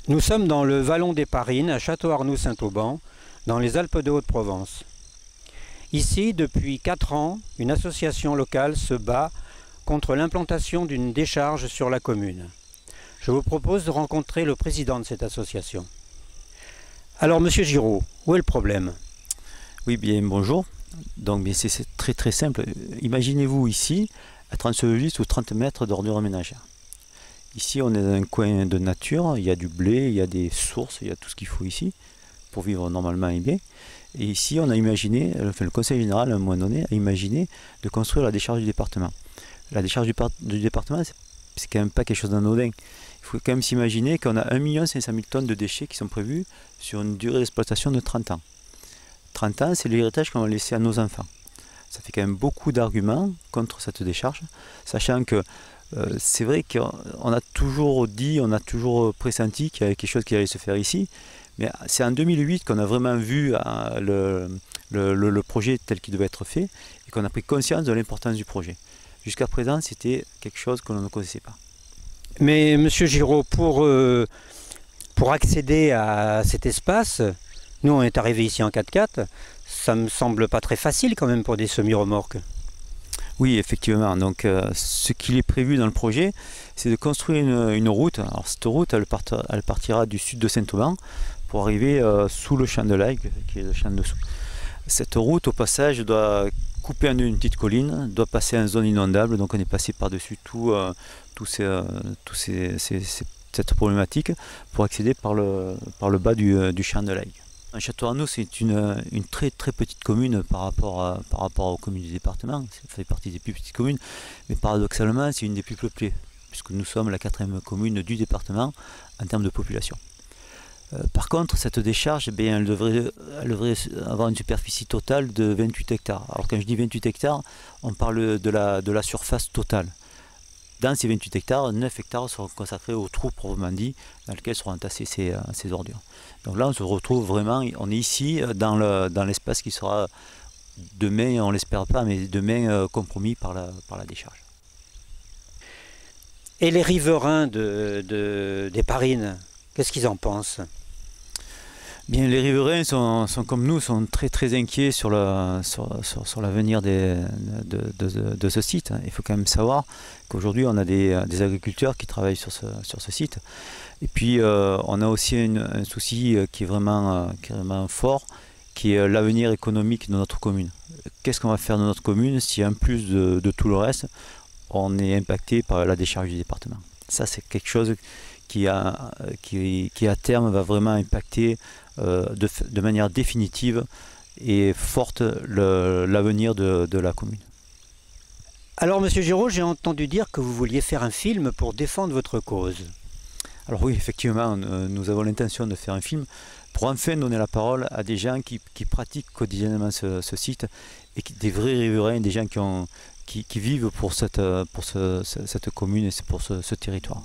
Nous sommes dans le vallon des Parines, à Château-Arnoux-Saint-Auban, dans les Alpes de Haute-Provence. Ici, depuis 4 ans, une association locale se bat contre l'implantation d'une décharge sur la commune. Je vous propose de rencontrer le président de cette association. Alors, Monsieur Giraud, où est le problème? Oui, bien bonjour. Donc c'est très simple. Imaginez-vous ici, à 36 ou 30 mètres d'ordures ménagères. Ici, on est dans un coin de nature, il y a du blé, il y a des sources, il y a tout ce qu'il faut ici pour vivre normalement et bien. Et ici, on a imaginé, le Conseil général à un moment donné a imaginé de construire la décharge du département. La décharge du département, c'est quand même pas quelque chose d'anodin. Il faut quand même s'imaginer qu'on a 1 500 000 tonnes de déchets qui sont prévus sur une durée d'exploitation de 30 ans. 30 ans, c'est l'héritage qu'on va laisser à nos enfants. Ça fait quand même beaucoup d'arguments contre cette décharge, sachant que c'est vrai qu'on a toujours dit, on a toujours pressenti qu'il y avait quelque chose qui allait se faire ici, mais c'est en 2008 qu'on a vraiment vu le projet tel qu'il devait être fait et qu'on a pris conscience de l'importance du projet. Jusqu'à présent, c'était quelque chose que l'on ne connaissait pas. Mais Monsieur Giraud, pour accéder à cet espace, nous on est arrivé ici en 4x4, ça me semble pas très facile quand même pour des semi-remorques. Oui, effectivement. Donc, ce qu'il est prévu dans le projet, c'est de construire une route. Alors, cette route, elle partira du sud de Saint-Auban pour arriver sous le champ de l'Aigle, qui est le champ dessous. Cette route, au passage, doit couper une petite colline, doit passer en zone inondable. Donc, on est passé par-dessus cette problématique pour accéder par le bas du champ de l'Aigle. Château-Arnoux, c'est une très petite commune par rapport aux communes du département. Ça fait partie des plus petites communes, mais paradoxalement, c'est une des plus peuplées, puisque nous sommes la 4e commune du département en termes de population. Par contre, cette décharge, elle devrait avoir une superficie totale de 28 hectares. Alors quand je dis 28 hectares, on parle de la surface totale. Dans ces 28 hectares, 9 hectares seront consacrés au trou proprement dit, dans lequel seront entassées ces ordures. Donc là, on se retrouve vraiment, on est ici dans l'espace qui sera demain, on ne l'espère pas, mais demain compromis par la décharge. Et les riverains des Parines, qu'est-ce qu'ils en pensent? Bien, les riverains sont comme nous, sont très inquiets sur l'avenir de ce site. Il faut quand même savoir qu'aujourd'hui on a des agriculteurs qui travaillent sur ce site. Et puis on a aussi un souci qui est vraiment fort, qui est l'avenir économique de notre commune. Qu'est-ce qu'on va faire de notre commune si en plus de tout le reste, on est impacté par la décharge du département? Ça, c'est quelque chose qui à terme va vraiment impacter de manière définitive et forte l'avenir de la commune. Alors Monsieur Giraud, j'ai entendu dire que vous vouliez faire un film pour défendre votre cause. Alors oui, effectivement, nous avons l'intention de faire un film pour enfin donner la parole à des gens qui pratiquent quotidiennement ce site et des vrais riverains, des gens qui vivent pour cette commune et pour ce territoire.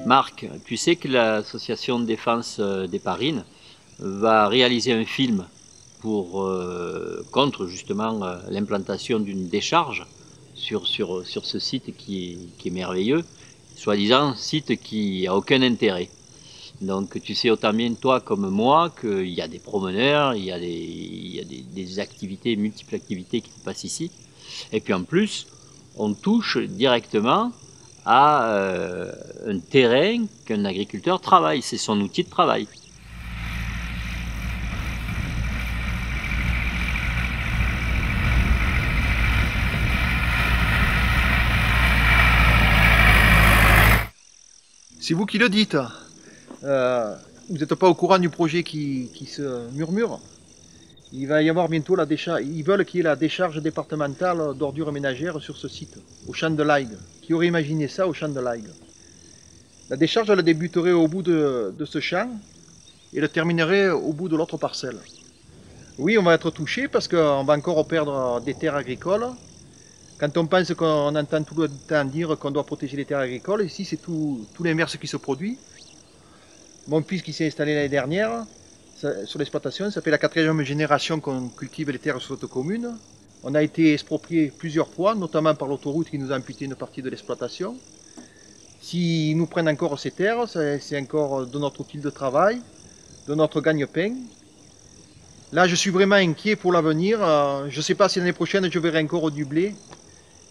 Marc, tu sais que l'association de défense des Parines va réaliser un film contre justement l'implantation d'une décharge sur ce site qui est merveilleux, soi-disant site qui n'a aucun intérêt. Donc tu sais autant bien toi comme moi qu'il y a des promeneurs, il y a des activités, multiples activités qui se passent ici. Et puis en plus, on touche directement à un terrain qu'un agriculteur travaille, c'est son outil de travail. C'est vous qui le dites. Vous n'êtes pas au courant du projet qui se murmure. Il va y avoir bientôt la décharge. Ils veulent qu'il y ait la décharge départementale d'ordures ménagères sur ce site, au champ de l'Aigle. Qui aurait imaginé ça au champ de l'Aigle? La décharge, elle débuterait au bout de ce champ et elle terminerait au bout de l'autre parcelle. Oui, on va être touché parce qu'on va encore perdre des terres agricoles. Quand on pense qu'on entend tout le temps dire qu'on doit protéger les terres agricoles, ici c'est tout l'inverse qui se produit. Mon fils qui s'est installé l'année dernière sur l'exploitation, ça fait la 4e génération qu'on cultive les terres sur notre commune. On a été exproprié plusieurs fois, notamment par l'autoroute qui nous a amputé une partie de l'exploitation. S'ils nous prennent encore ces terres, c'est encore de notre outil de travail, de notre gagne-pain. Là, je suis vraiment inquiet pour l'avenir. Je ne sais pas si l'année prochaine, je verrai encore du blé.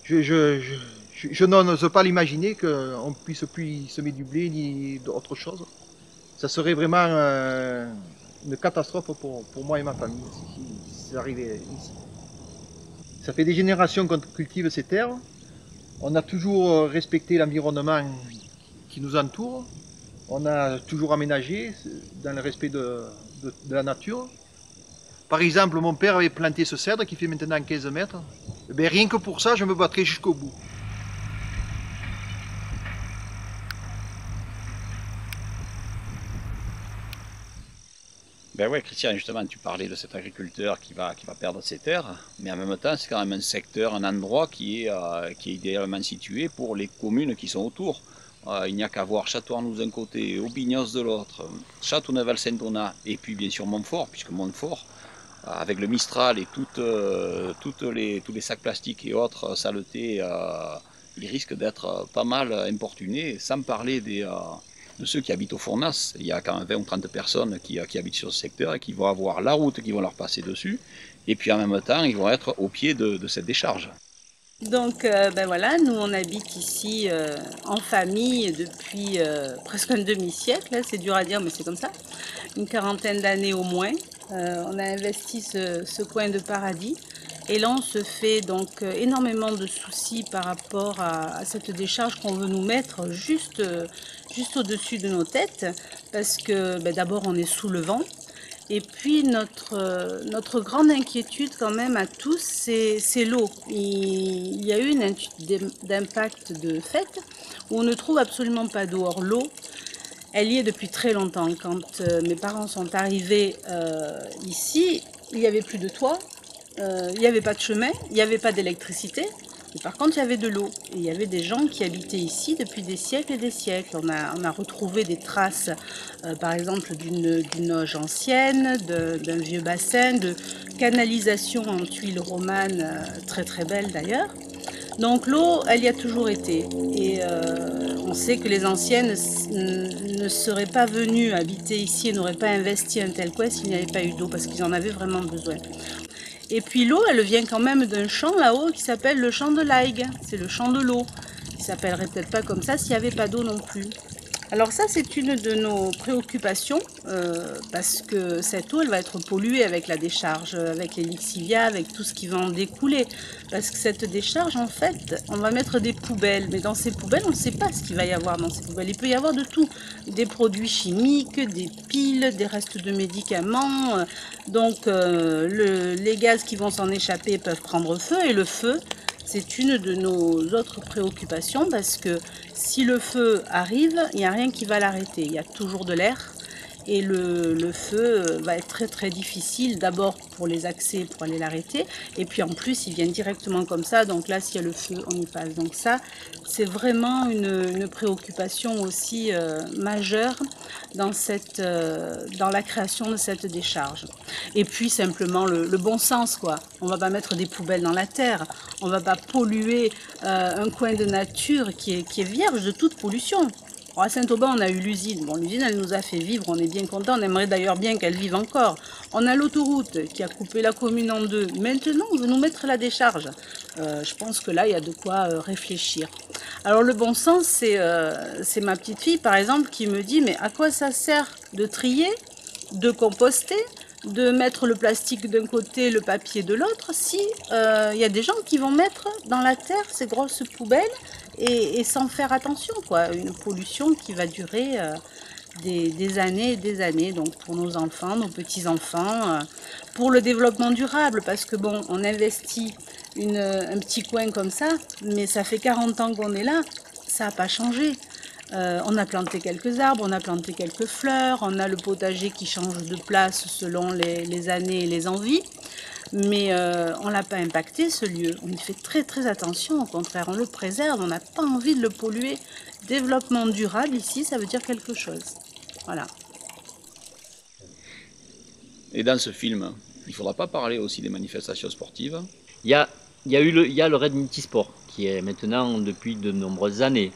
Je n'ose pas l'imaginer qu'on puisse plus y semer du blé ni d'autre chose. Ça serait vraiment une catastrophe pour moi et ma famille si ça arrivait ici. Ça fait des générations qu'on cultive ces terres. On a toujours respecté l'environnement qui nous entoure. On a toujours aménagé dans le respect de la nature. Par exemple, mon père avait planté ce cèdre qui fait maintenant 15 mètres. Et bien, rien que pour ça, je me battrai jusqu'au bout. Ben ouais, Christian, justement, tu parlais de cet agriculteur qui va perdre ses terres, mais en même temps, c'est quand même un secteur, un endroit qui est idéalement situé pour les communes qui sont autour. Il n'y a qu'à voir Château-Arnoux d'un côté, Aubignos de l'autre, Châteauneuf-Saint-Donat, et puis bien sûr Montfort, puisque Montfort, avec le Mistral et tous les sacs plastiques et autres saletés, ils risquent d'être pas mal importunés, sans parler de ceux qui habitent au Fournas. Il y a quand même 20 ou 30 personnes qui habitent sur ce secteur et qui vont avoir la route qui vont leur passer dessus. Et puis en même temps, ils vont être au pied de cette décharge. Donc ben voilà, nous on habite ici en famille depuis presque un demi-siècle, c'est dur à dire mais c'est comme ça, une quarantaine d'années au moins. On a investi ce coin de paradis. Et là, on se fait donc énormément de soucis par rapport à cette décharge qu'on veut nous mettre juste au-dessus de nos têtes, parce que ben, d'abord, on est sous le vent. Et puis, notre grande inquiétude quand même à tous, c'est l'eau. Il y a eu une étude d'impact de fait où on ne trouve absolument pas d'eau. Or, l'eau, elle y est depuis très longtemps. Quand mes parents sont arrivés ici, il n'y avait plus de toit. Il n'y avait pas de chemin, il n'y avait pas d'électricité, mais par contre il y avait de l'eau. Et il y avait des gens qui habitaient ici depuis des siècles et des siècles. On a retrouvé des traces, par exemple, d'une auge ancienne, d'un vieux bassin, de canalisation en tuiles romanes, très très belle d'ailleurs. Donc l'eau, elle y a toujours été. Et on sait que les anciennes ne seraient pas venues habiter ici et n'auraient pas investi un tel coin s'il n'y avait pas eu d'eau, parce qu'ils en avaient vraiment besoin. Et puis l'eau, elle vient quand même d'un champ là-haut qui s'appelle le champ de l'Aigue. C'est le champ de l'eau. Il ne s'appellerait peut-être pas comme ça s'il n'y avait pas d'eau non plus. Alors ça, c'est une de nos préoccupations, parce que cette eau, elle va être polluée avec la décharge, avec les lixiviats, avec tout ce qui va en découler. Parce que cette décharge, en fait, on va mettre des poubelles. Mais dans ces poubelles, on ne sait pas ce qu'il va y avoir dans ces poubelles. Il peut y avoir de tout. Des produits chimiques, des piles, des restes de médicaments. Donc les gaz qui vont s'en échapper peuvent prendre feu. Et le feu, c'est une de nos autres préoccupations, parce que si le feu arrive, il n'y a rien qui va l'arrêter. Il y a toujours de l'air et le feu va être très très difficile, d'abord pour les accès, pour aller l'arrêter, et puis en plus il vient directement comme ça, donc là s'il y a le feu on y passe. Donc ça c'est vraiment une préoccupation aussi majeure dans la création de cette décharge. Et puis simplement le bon sens, quoi. On ne va pas mettre des poubelles dans la terre, on ne va pas polluer un coin de nature qui est vierge de toute pollution. Alors à Saint-Auban, on a eu l'usine. Bon, l'usine, elle nous a fait vivre, on est bien content. On aimerait d'ailleurs bien qu'elle vive encore. On a l'autoroute qui a coupé la commune en deux. Maintenant, on veut nous mettre la décharge. Je pense que là, il y a de quoi réfléchir. Alors le bon sens, c'est ma petite fille, par exemple, qui me dit « Mais à quoi ça sert de trier, de composter, de mettre le plastique d'un côté, le papier de l'autre, si y a des gens qui vont mettre dans la terre ces grosses poubelles et sans faire attention, quoi. Une pollution qui va durer des années et des années, donc pour nos enfants, nos petits-enfants, pour le développement durable, parce que bon, on investit un petit coin comme ça, mais ça fait 40 ans qu'on est là, ça n'a pas changé. On a planté quelques arbres, on a planté quelques fleurs, on a le potager qui change de place selon les années et les envies, mais on ne l'a pas impacté ce lieu. On y fait très très attention, au contraire, on le préserve, on n'a pas envie de le polluer. Développement durable ici, ça veut dire quelque chose. Voilà. Et dans ce film, il ne faudra pas parler aussi des manifestations sportives. Il y a le Raid Multisport qui est maintenant depuis de nombreuses années.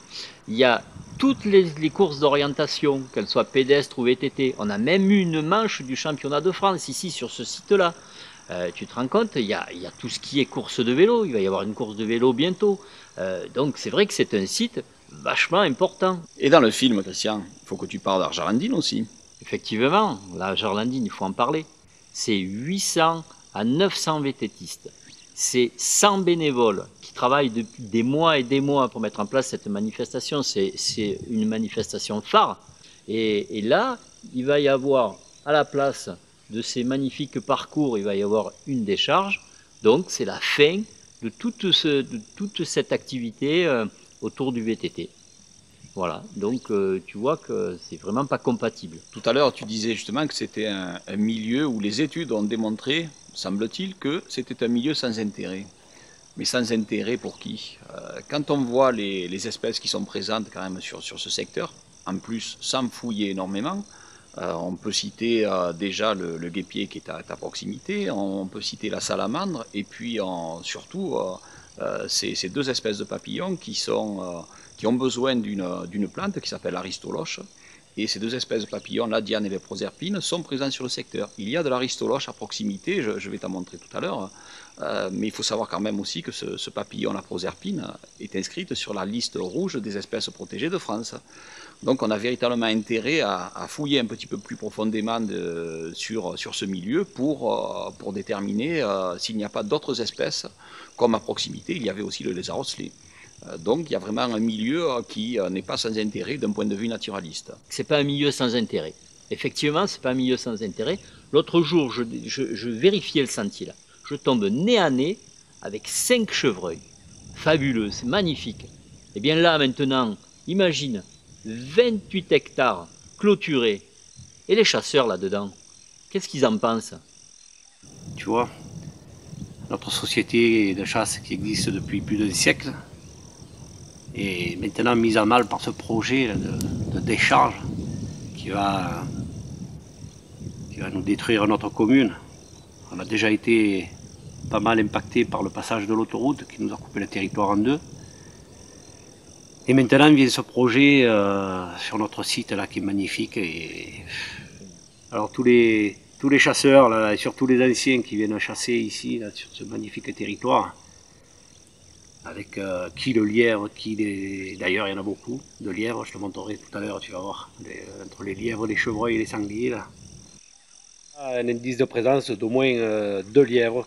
Il y a toutes les courses d'orientation, qu'elles soient pédestres ou VTT. On a même eu une manche du championnat de France ici sur ce site-là. Tu te rends compte, il y a tout ce qui est course de vélo. Il va y avoir une course de vélo bientôt. Donc c'est vrai que c'est un site vachement important. Et dans le film, Christian, il faut que tu parles d'Arjarlandine aussi. Effectivement, la Jarlandine, il faut en parler. C'est 800 à 900 VTTistes. C'est 100 bénévoles qui travaillent depuis des mois et des mois pour mettre en place cette manifestation. C'est une manifestation phare. Et là, il va y avoir, à la place de ces magnifiques parcours, il va y avoir une décharge. Donc, c'est la fin de toute cette activité autour du VTT. Voilà, donc tu vois que c'est vraiment pas compatible. Tout à l'heure, tu disais justement que c'était un milieu où les études ont démontré, semble-t-il, que c'était un milieu sans intérêt. Mais sans intérêt pour qui? Quand on voit les espèces qui sont présentes quand même sur ce secteur, en plus sans fouiller énormément, on peut citer déjà le guêpier qui est à ta proximité, on peut citer la salamandre, et puis surtout ces deux espèces de papillons qui ont besoin d'une plante qui s'appelle l'aristoloche. Et ces deux espèces de papillons, la diane et les proserpines, sont présents sur le secteur. Il y a de l'aristoloche à proximité, je vais t'en montrer tout à l'heure, mais il faut savoir quand même aussi que ce papillon, la proserpine, est inscrite sur la liste rouge des espèces protégées de France. Donc on a véritablement intérêt à fouiller un petit peu plus profondément sur ce milieu pour déterminer s'il n'y a pas d'autres espèces, comme à proximité, il y avait aussi le lézard osselet. Donc il y a vraiment un milieu qui n'est pas sans intérêt d'un point de vue naturaliste. C'est pas un milieu sans intérêt. Effectivement, c'est pas un milieu sans intérêt. L'autre jour, je vérifiais le sentier là. Je tombe nez à nez avec 5 chevreuils. Fabuleux, c'est magnifique. Et bien là maintenant, imagine 28 hectares clôturés. Et les chasseurs là-dedans, qu'est-ce qu'ils en pensent? Tu vois, notre société de chasse qui existe depuis plus d'un siècle est maintenant mise à mal par ce projet de décharge qui va nous détruire notre commune. On a déjà été pas mal impacté par le passage de l'autoroute qui nous a coupé le territoire en deux. Et maintenant vient ce projet sur notre site là qui est magnifique. Et alors tous les chasseurs là, et surtout les anciens qui viennent chasser ici là, sur ce magnifique territoire, avec qui le lièvre, d'ailleurs il y en a beaucoup de lièvres, je te montrerai tout à l'heure, tu vas voir, entre les lièvres, les chevreuils et les sangliers là. Un indice de présence d'au moins 2 lièvres,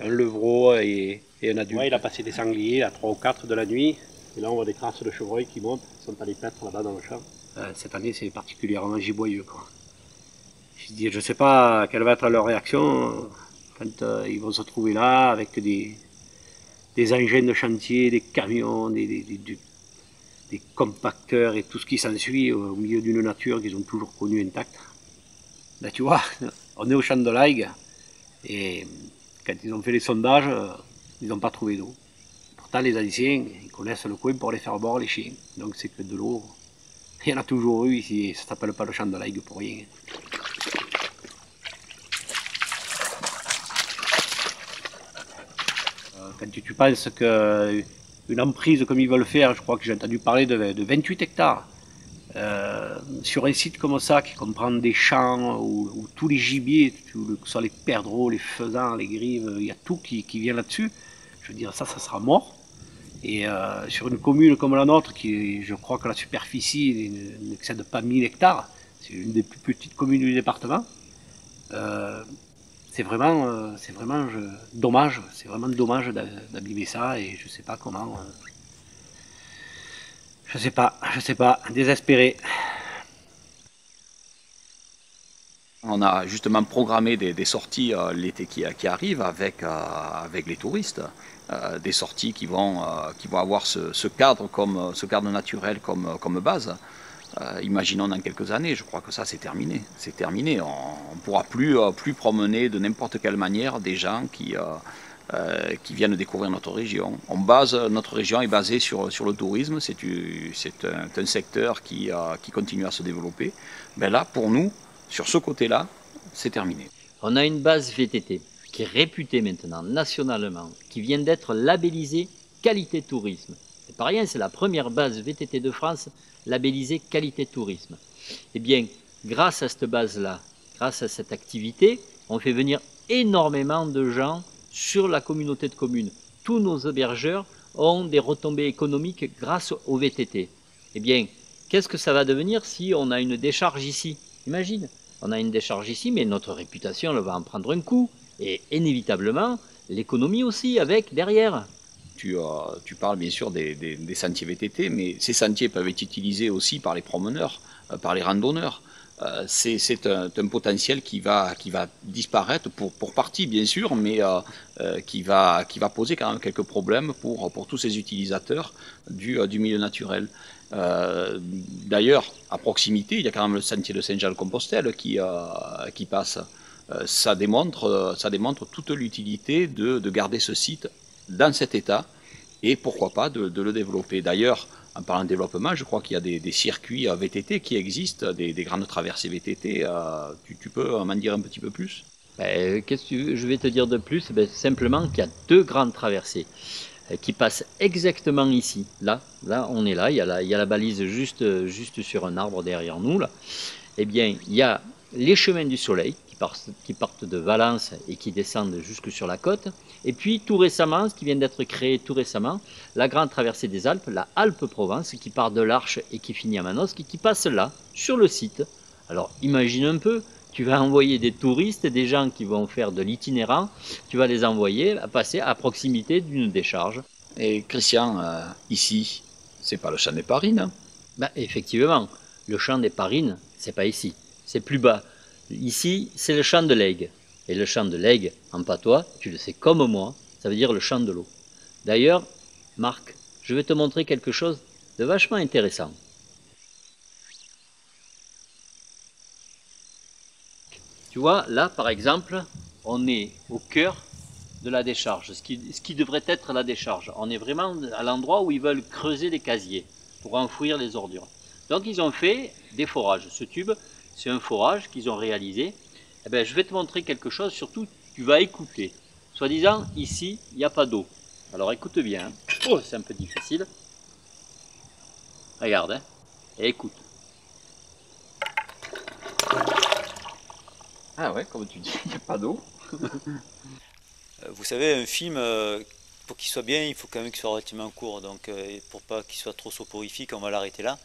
un levreau et un adulte. Ouais, il a passé des sangliers à 3 ou 4 de la nuit, et là on voit des traces de chevreuils qui montent, qui sont allés paître là-bas dans le champ. Cette année c'est particulièrement giboyeux, quoi. Je ne sais pas quelle va être leur réaction quand ils vont se trouver là avec des engins de chantier, des camions, des compacteurs et tout ce qui s'ensuit au milieu d'une nature qu'ils ont toujours connue intacte. Là tu vois, on est au champ de l'Aigle et quand ils ont fait les sondages, ils n'ont pas trouvé d'eau. Pourtant les anciens, ils connaissent le coin pour aller faire boire les chiens. Donc c'est que de l'eau, il y en a toujours eu ici, ça ne s'appelle pas le champ de l'Aigle pour rien. Quand tu penses qu'une emprise comme ils veulent faire, je crois que j'ai entendu parler de 28 hectares, sur un site comme ça qui comprend des champs où tous les gibiers, que ce soit les perdreaux, les faisans, les grives, il y a tout qui vient là-dessus, je veux dire ça sera mort. Et sur une commune comme la nôtre, je crois que la superficie n'excède pas 1000 hectares, c'est une des plus petites communes du département, c'est vraiment dommage, d'abîmer ça et je sais pas comment, je sais pas, désespéré. On a justement programmé des sorties l'été qui arrive avec les touristes, des sorties qui vont avoir ce cadre naturel comme base. Imaginons dans quelques années, je crois que ça c'est terminé. C'est terminé. On ne pourra plus promener de n'importe quelle manière des gens qui viennent découvrir notre région. Notre région est basée sur le tourisme, c'est un secteur qui continue à se développer. Mais là, pour nous, sur ce côté-là, c'est terminé. On a une base VTT qui est réputée maintenant nationalement, qui vient d'être labellisée qualité tourisme. C'est pas rien, c'est la première base VTT de France labellisée qualité tourisme. Eh bien, grâce à cette base-là, grâce à cette activité, on fait venir énormément de gens sur la communauté de communes. Tous nos hébergeurs ont des retombées économiques grâce au VTT. Eh bien, qu'est-ce que ça va devenir si on a une décharge ici? Imagine, on a une décharge ici, mais notre réputation elle va en prendre un coup. Et inévitablement, l'économie aussi avec derrière. Tu parles bien sûr des sentiers VTT, mais ces sentiers peuvent être utilisés aussi par les promeneurs, par les randonneurs. C'est un potentiel qui va disparaître pour partie bien sûr, mais qui va poser quand même quelques problèmes pour tous ces utilisateurs du milieu naturel. D'ailleurs, à proximité, il y a quand même le sentier de Saint-Jean-de-Compostelle qui passe. Ça démontre toute l'utilité de garder ce site dans cet état et pourquoi pas de le développer. D'ailleurs, en parlant de développement, je crois qu'il y a des circuits VTT qui existent, des grandes traversées VTT. Tu peux m'en dire un petit peu plus? Qu'est-ce que je vais te dire de plus? Simplement qu'il y a 2 grandes traversées qui passent exactement ici. Là, on est là, il y a la balise juste sur un arbre derrière nous. Là. Eh bien, il y a les chemins du soleil qui partent de Valence et qui descendent jusque sur la côte. Et puis tout récemment, ce qui vient d'être créé tout récemment, la grande traversée des Alpes, la Alpe-Provence, qui part de l'Arche et qui finit à Manosque et qui passe là, sur le site. Alors imagine un peu, tu vas envoyer des touristes, des gens qui vont faire de l'itinérant, tu vas les envoyer à passer à proximité d'une décharge. Et Christian, ici, c'est pas le champ des Parines, hein? Effectivement, le champ des Parines, c'est pas ici, c'est plus bas. Ici, c'est le champ de l'Aigle. Et le champ de l'Aigle, en patois, tu le sais comme moi, ça veut dire le champ de l'eau. D'ailleurs, Marc, je vais te montrer quelque chose de vachement intéressant. Tu vois, là, par exemple, on est au cœur de la décharge, ce qui devrait être la décharge. On est vraiment à l'endroit où ils veulent creuser les casiers pour enfouir les ordures. Donc, ils ont fait des forages. Ce tube, c'est un forage qu'ils ont réalisé. Eh bien, je vais te montrer quelque chose, surtout tu vas écouter. Soi-disant, ici, il n'y a pas d'eau. Alors écoute bien. Oh, c'est un peu difficile. Regarde, hein, et écoute. Ah ouais, comme tu dis, il n'y a pas d'eau. Vous savez, un film, pour qu'il soit bien, il faut quand même qu'il soit relativement court. Donc, pour pas qu'il soit trop soporifique, on va l'arrêter là.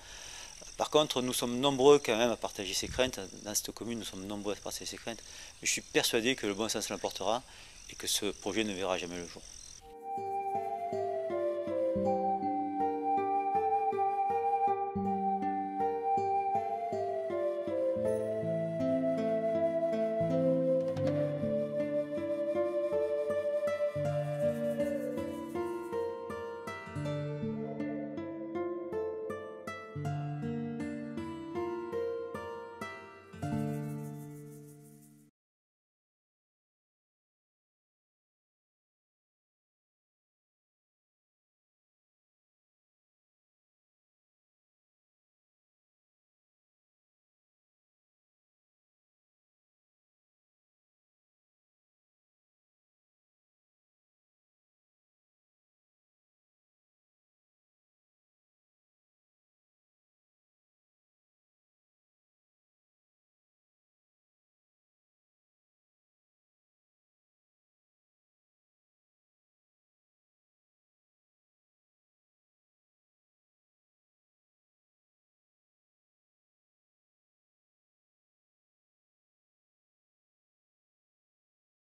Par contre, nous sommes nombreux quand même à partager ces craintes. Dans cette commune, nous sommes nombreux à partager ces craintes. Mais je suis persuadé que le bon sens l'emportera et que ce projet ne verra jamais le jour.